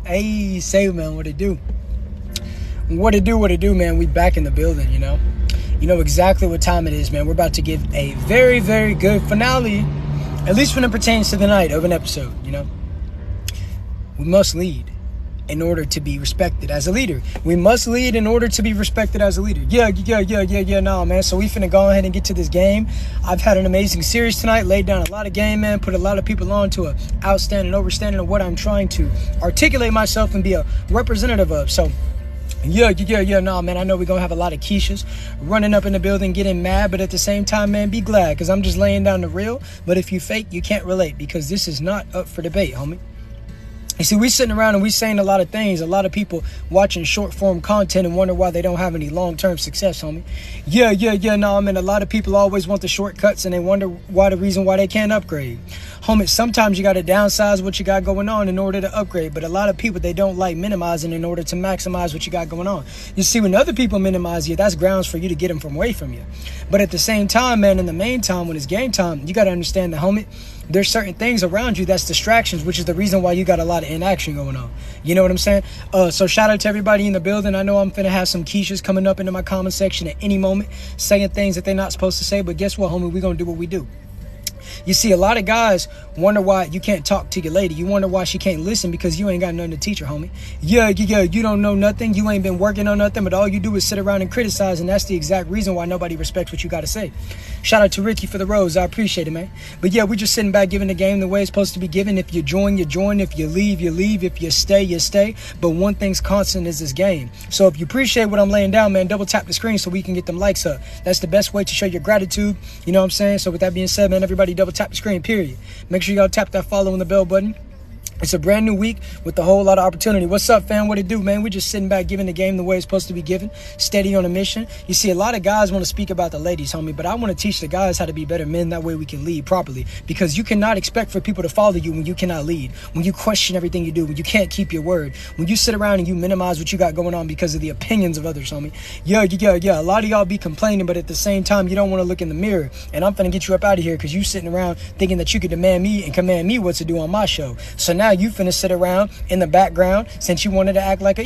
Hey, say, man, what it do? What it do, man? We back in the building, you know? You know exactly what time it is, man. We're about to give a very, very good finale, at least when it pertains to the night of an episode, you know? We must lead in order to be respected as a leader. We must lead in order to be respected as a leader. No, man. So we finna go ahead and get to this game. I've had an amazing series tonight, laid down a lot of game, man, put a lot of people on to a outstanding overstanding of what I'm trying to articulate myself and be a representative of. So no, man, I know we're going to have a lot of Keishas running up in the building, getting mad, but at the same time, man, be glad, because I'm just laying down the real. But if you fake, you can't relate, because this is not up for debate, homie. You see, we sitting around and we saying a lot of things. A lot of people watching short form content and wonder why they don't have any long-term success, homie. No, man, a lot of people always want the shortcuts and they wonder why the reason why they can't upgrade. Homie, sometimes you got to downsize what you got going on in order to upgrade. But a lot of people, they don't like minimizing in order to maximize what you got going on. You see, when other people minimize you, that's grounds for you to get them from away from you. But at the same time, man, in the main time, when it's game time, you got to understand that, homie, there's certain things around you that's distractions, which is the reason why you got a lot of inaction going on. You know what I'm saying? So shout out to everybody in the building. I know I'm finna have some Keishas coming up into my comment section at any moment, saying things that they're not supposed to say. But guess what, homie? We're gonna do what we do. You see, a lot of guys wonder why you can't talk to your lady. You wonder why she can't listen, because you ain't got nothing to teach her, homie. You don't know nothing. You ain't been working on nothing, but all you do is sit around and criticize, and that's the exact reason why nobody respects what you got to say. Shout out to Ricky for the rose. I appreciate it, man. But yeah, we just sitting back giving the game the way it's supposed to be given. If you join, you join. If you leave, you leave. If you stay, you stay. But one thing's constant is this game. So if you appreciate what I'm laying down, man, double tap the screen so we can get them likes up. That's the best way to show your gratitude. You know what I'm saying? So with that being said, man, everybody double tap the screen, period. Make sure y'all tap that follow and the bell button. It's a brand new week with a whole lot of opportunity. What's up, fam? What it do, man? We're just sitting back giving the game the way it's supposed to be given. Steady on a mission. You see, a lot of guys want to speak about the ladies, homie, but I want to teach the guys how to be better men. That way we can lead properly. Because you cannot expect for people to follow you when you cannot lead. When you question everything you do. When you can't keep your word. When you sit around and you minimize what you got going on because of the opinions of others, homie. A lot of y'all be complaining, but at the same time, you don't want to look in the mirror. And I'm finna get you up out of here because you sitting around thinking that you could demand me and command me what to do on my show. So now you finna sit around in the background since you wanted to act like a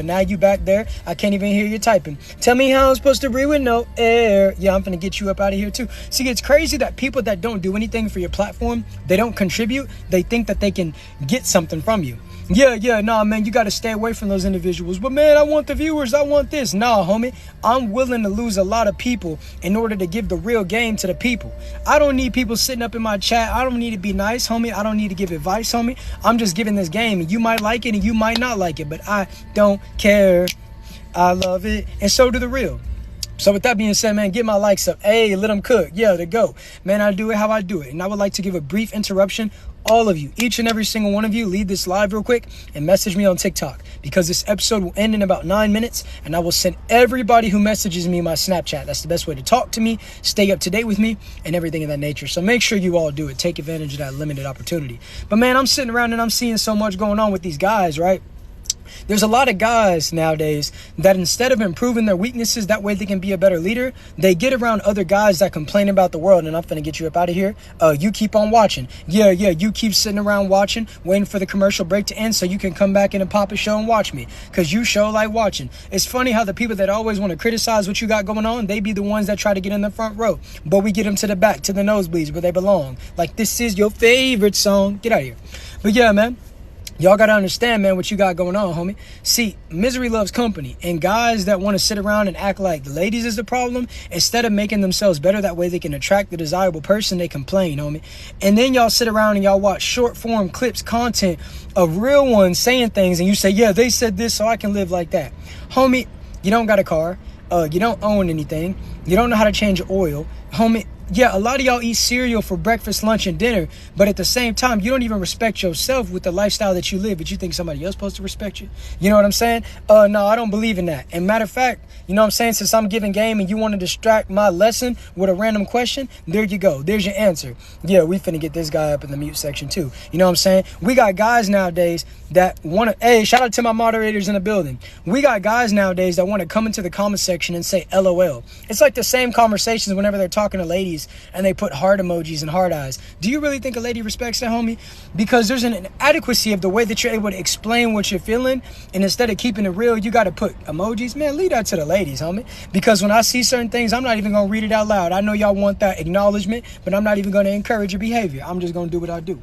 now you back there. I can't even hear you typing. Tell me how I'm supposed to breathe with no air. I'm finna get you up out of here too. See, it's crazy that people that don't do anything for your platform, they don't contribute, they think that they can get something from you. Nah, man, you got to stay away from those individuals. But man, I want the viewers, I want this. Nah, homie, I'm willing to lose a lot of people in order to give the real game to the people. I don't need people sitting up in my chat. I don't need to be nice, homie. I don't need to give advice, homie. I'm just giving this game, and you might like it and you might not like it, but I don't care. I love it, and so do the real. So with that being said, man, get my likes up. Hey, let them cook. To go. Man, I do it how I do it. And I would like to give a brief interruption. All of you, each and every single one of you, leave this live real quick and message me on TikTok, because this episode will end in about 9 minutes, and I will send everybody who messages me my Snapchat. That's the best way to talk to me, stay up to date with me, and everything of that nature. So make sure you all do it. Take advantage of that limited opportunity. But man, I'm sitting around and I'm seeing so much going on with these guys, right? There's a lot of guys nowadays that instead of improving their weaknesses, that way they can be a better leader, they get around other guys that complain about the world. And I'm finna get you up out of here. You keep on watching. You keep sitting around watching, waiting for the commercial break to end so you can come back in and pop a show and watch me, because you show like watching. It's funny how the people that always want to criticize what you got going on, they be the ones that try to get in the front row, but we get them to the back, to the nosebleeds where they belong. Like, this is your favorite song. Get out of here. But yeah, man, y'all got to understand, man, what you got going on, homie. See, misery loves company. And guys that want to sit around and act like the ladies is the problem, instead of making themselves better, that way they can attract the desirable person, they complain, homie. And then y'all sit around and y'all watch short form clips, content of real ones saying things, and you say, yeah, they said this, so I can live like that. Homie, you don't got a car. You don't own anything. You don't know how to change oil. Homie, yeah, a lot of y'all eat cereal for breakfast, lunch, and dinner, but at the same time, you don't even respect yourself with the lifestyle that you live, but you think somebody else supposed to respect you? You know what I'm saying? No, I don't believe in that. And matter of fact, you know what I'm saying? Since I'm giving game and you want to distract my lesson with a random question, there you go. There's your answer. Yeah, we finna get this guy up in the mute section too. You know what I'm saying? We got guys nowadays that want to, hey, shout out to my moderators in the building. We got guys nowadays that want to come into the comment section and say LOL. It's like the same conversations whenever they're talking to ladies face and they put heart emojis and heart eyes. Do you really think a lady respects that, homie? Because there's an inadequacy of the way that you're able to explain what you're feeling, and instead of keeping it real, you got to put emojis. Man, leave that to the ladies, homie. Because when I see certain things, I'm not even going to read it out loud. I know y'all want that acknowledgement, but I'm not even going to encourage your behavior. I'm just going to do what I do.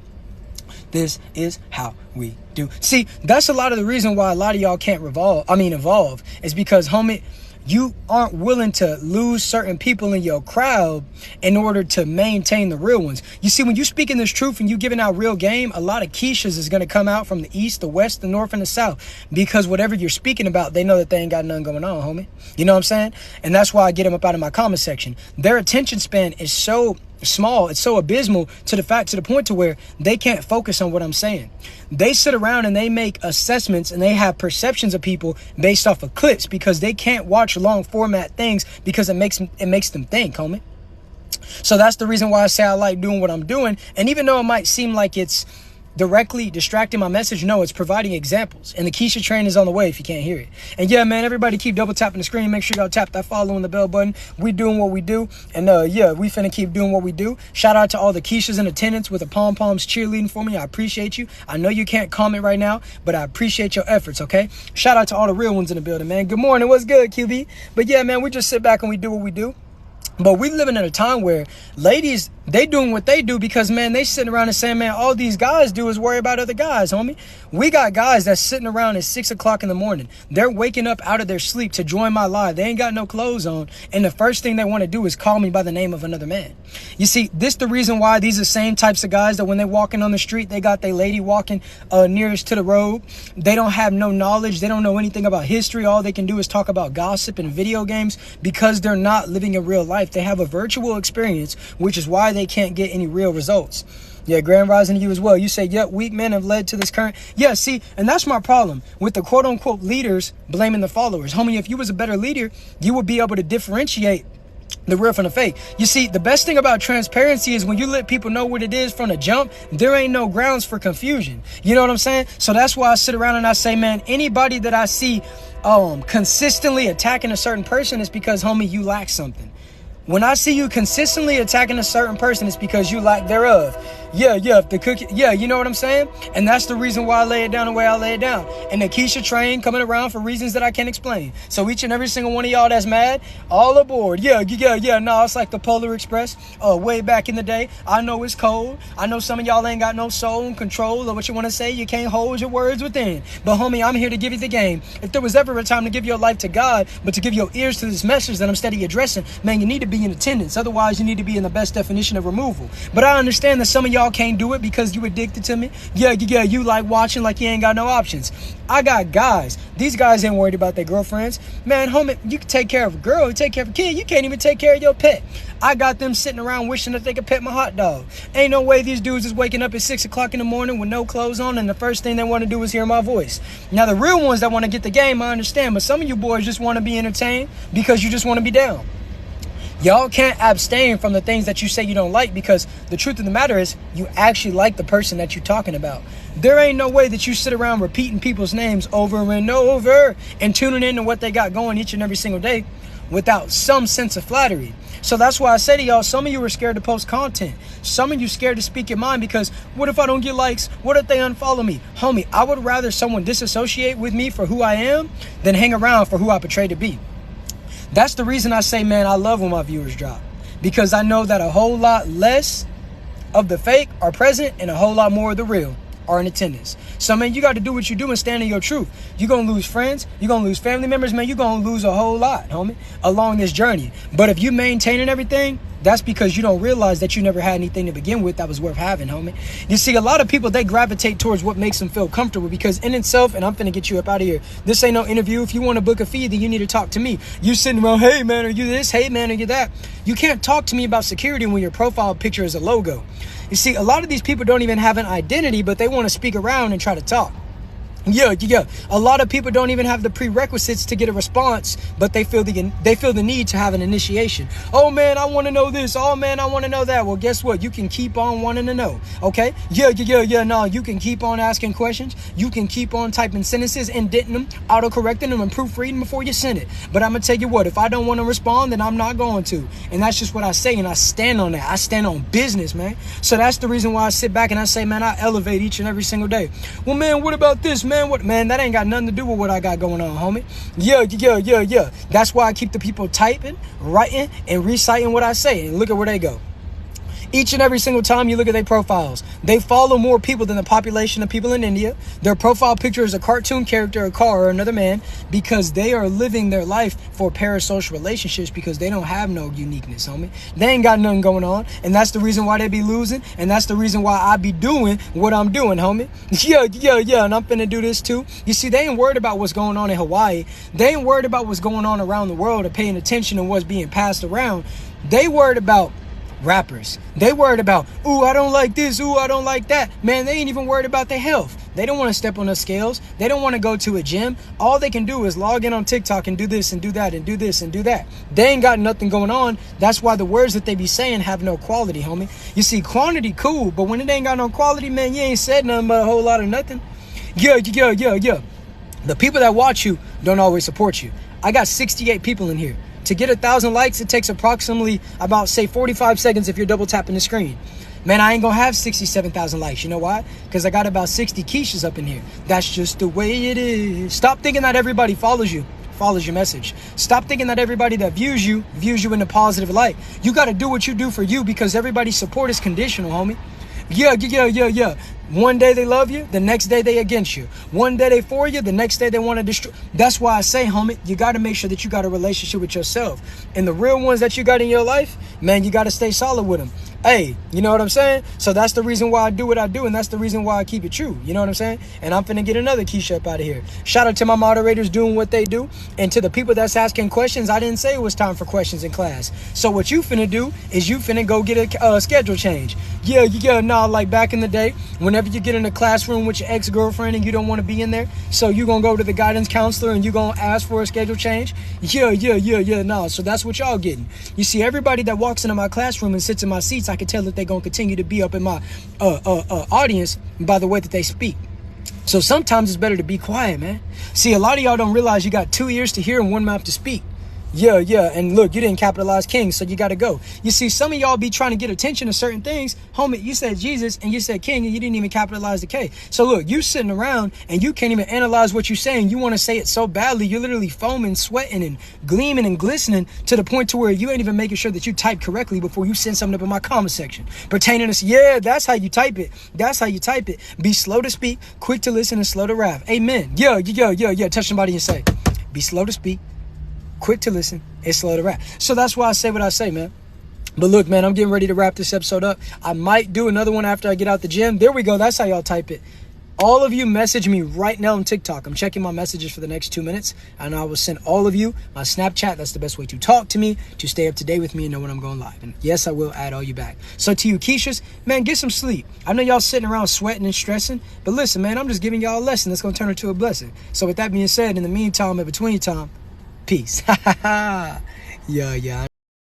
This is how we do. See, that's a lot of the reason why a lot of y'all can't evolve is because, homie, you aren't willing to lose certain people in your crowd in order to maintain the real ones. You see, when you speaking this truth and you giving out real game, a lot of Keishas is going to come out from the east, the west, the north, and the south. Because whatever you're speaking about, they know that they ain't got nothing going on, homie. You know what I'm saying? And that's why I get them up out of my comment section. Their attention span is so small, it's so abysmal to the point to where they can't focus on what I'm saying. They sit around and they make assessments and they have perceptions of people based off of clips because they can't watch long format things because it makes them think, homie. So that's the reason why I say I like doing what I'm doing. And even though it might seem like it's directly distracting my message, no, it's providing examples. And the Keisha train is on the way if you can't hear it. And yeah, man, everybody keep double tapping the screen. Make sure y'all tap that follow and the bell button. We doing what we do. And yeah, we finna keep doing what we do. Shout out to all the Keishas in attendance with the pom-poms cheerleading for me. I appreciate you. I know you can't comment right now, but I appreciate your efforts, okay? Shout out to all the real ones in the building, man. Good morning. What's good, QB? But yeah, man, we just sit back and we do what we do. But we living in a time where ladies, they doing what they do because, man, they sitting around and saying, man, all these guys do is worry about other guys, homie. We got guys that's sitting around at 6 o'clock in the morning. They're waking up out of their sleep to join my live. They ain't got no clothes on. And the first thing they want to do is call me by the name of another man. You see, this the reason why these are the same types of guys that when they walking on the street, they got their lady walking nearest to the road. They don't have no knowledge. They don't know anything about history. All they can do is talk about gossip and video games because they're not living in real life. They have a virtual experience, which is why they can't get any real results. Yeah, Grand Rising to you as well. You say, yep, weak men have led to this current. Yeah, see, and that's my problem with the quote unquote leaders blaming the followers. Homie, if you was a better leader, you would be able to differentiate the real from the fake. You see, the best thing about transparency is when you let people know what it is from the jump, there ain't no grounds for confusion. You know what I'm saying? So that's why I sit around and I say, man, anybody that I see consistently attacking a certain person is because, homie, you lack something. When I see you consistently attacking a certain person, it's because you lack thereof. Yeah, if the cookie, yeah, you know what I'm saying? And that's the reason why I lay it down the way I lay it down. And the Keisha train coming around for reasons that I can't explain. So each and every single one of y'all that's mad, all aboard. Yeah, no, it's like the Polar Express way back in the day. I know it's cold. I know some of y'all ain't got no soul and control of what you want to say. You can't hold your words within. But homie, I'm here to give you the game. If there was ever a time to give your life to God, but to give your ears to this message that I'm steady addressing, man, you need to be in attendance. Otherwise, you need to be in the best definition of removal. But I understand that some of y'all can't do it because you addicted to me. Yeah, you like watching like you ain't got no options. I got guys. These guys ain't worried about their girlfriends. Man, homie, you can take care of a girl, you take care of a kid, you can't even take care of your pet. I got them sitting around wishing that they could pet my hot dog. Ain't no way these dudes is waking up at 6 o'clock in the morning with no clothes on and the first thing they want to do is hear my voice. Now, the real ones that want to get the game, I understand, but some of you boys just want to be entertained because you just want to be down. Y'all can't abstain from the things that you say you don't like because the truth of the matter is you actually like the person that you're talking about. There ain't no way that you sit around repeating people's names over and over and tuning into what they got going each and every single day without some sense of flattery. So that's why I say to y'all, some of you are scared to post content. Some of you scared to speak your mind because what if I don't get likes? What if they unfollow me? Homie, I would rather someone disassociate with me for who I am than hang around for who I portray to be. That's the reason I say, man, I love when my viewers drop. Because I know that a whole lot less of the fake are present and a whole lot more of the real are in attendance. So, man, you got to do what you do and stand in your truth. You're going to lose friends. You're going to lose family members, man. You're going to lose a whole lot, homie, along this journey. But if you maintaining everything, that's because you don't realize that you never had anything to begin with that was worth having, homie. You see, a lot of people, they gravitate towards what makes them feel comfortable because in itself, and I'm finna get you up out of here, this ain't no interview. If you want to book a fee, then you need to talk to me. You sitting around, hey, man, are you this? Hey, man, are you that? You can't talk to me about security when your profile picture is a logo. You see, a lot of these people don't even have an identity, but they want to speak around and try to talk. Yeah. A lot of people don't even have the prerequisites to get a response, but they feel the need to have an initiation. Oh man, I want to know this. Oh man, I want to know that. Well, guess what? You can keep on wanting to know. Okay? Yeah. No, you can keep on asking questions. You can keep on typing sentences, indenting them, autocorrecting them, and proofreading before you send it. But I'm gonna tell you what, if I don't want to respond, then I'm not going to. And that's just what I say, and I stand on that. I stand on business, man. So that's the reason why I sit back and I say, man, I elevate each and every single day. Well, man, what about this, man? Man, that ain't got nothing to do with what I got going on, homie. Yeah. That's why I keep the people typing, writing, and reciting what I say. And look at where they go. Each and every single time you look at their profiles, they follow more people than the population of people in India. Their profile picture is a cartoon character, a car, or another man, because they are living their life for parasocial relationships, because they don't have no uniqueness, homie. They ain't got nothing going on, and that's the reason why they be losing, and that's the reason why I be doing what I'm doing, homie. Yeah, and I'm finna do this too. You see, they ain't worried about what's going on in Hawaii. They ain't worried about what's going on around the world or paying attention to what's being passed around. They worried about rappers. They worried about, ooh, I don't like this, ooh, I don't like that. Man, they ain't even worried about their health. They don't want to step on the scales. They don't want to go to a gym. All they can do is log in on TikTok and do this and do that and do this and do that. They ain't got nothing going on. That's why the words that they be saying have no quality, homie. You see, quantity cool, but when it ain't got no quality, man, you ain't said nothing but a whole lot of nothing. Yeah. The people that watch you don't always support you. I got 68 people in here. To get 1,000 likes, it takes approximately about, say, 45 seconds if you're double tapping the screen. Man, I ain't gonna have 67,000 likes. You know why? Because I got about 60 Keishas up in here. That's just the way it is. Stop thinking that everybody follows your message. Stop thinking that everybody that views you in a positive light. You got to do what you do for you, because everybody's support is conditional, homie. Yeah. One day they love you, the next day they against you. One day they for you, the next day they want to destroy. That's why I say, homie, you got to make sure that you got a relationship with yourself. And the real ones that you got in your life, man, you got to stay solid with them. Hey, you know what I'm saying? So that's the reason why I do what I do, and that's the reason why I keep it true. You know what I'm saying? And I'm finna get another Keisha up out of here. Shout out to my moderators doing what they do. And to the people that's asking questions, I didn't say it was time for questions in class. So what you finna do is you finna go get a schedule change. Like back in the day, whenever you get in a classroom with your ex-girlfriend and you don't want to be in there, so you gonna go to the guidance counselor and you gonna ask for a schedule change. So that's what y'all getting. You see, everybody that walks into my classroom and sits in my seats, I can tell that they're gonna continue to be up in my audience by the way that they speak. So sometimes it's better to be quiet, man. See, a lot of y'all don't realize you got 2 ears to hear and 1 mouth to speak. Yeah. And look, you didn't capitalize king, so you got to go. You see, some of y'all be trying to get attention to certain things. Homie, you said Jesus and you said king and you didn't even capitalize the K. So look, you sitting around and you can't even analyze what you're saying. You want to say it so badly. You're literally foaming, sweating, and gleaming and glistening to the point to where you ain't even making sure that you type correctly before you send something up in my comment section. Pertaining to, yeah, that's how you type it. That's how you type it. Be slow to speak, quick to listen, and slow to wrath. Amen. Yeah. Touch somebody and say, be slow to speak, quick to listen, and slow to rap. So that's why I say what I say, man. But look, man, I'm getting ready to wrap this episode up. I might do another one after I get out the gym. There we go. That's how y'all type it. All of you message me right now on TikTok. I'm checking my messages for the next 2 minutes, and I will send all of you my Snapchat. That's the best way to talk to me, to stay up to date with me and know when I'm going live. And yes, I will add all you back. So to you Keishas, man, get some sleep. I know y'all sitting around sweating and stressing, but listen, man, I'm just giving y'all a lesson that's going to turn into a blessing. So with that being said, in the meantime, in between time, peace. Yeah, I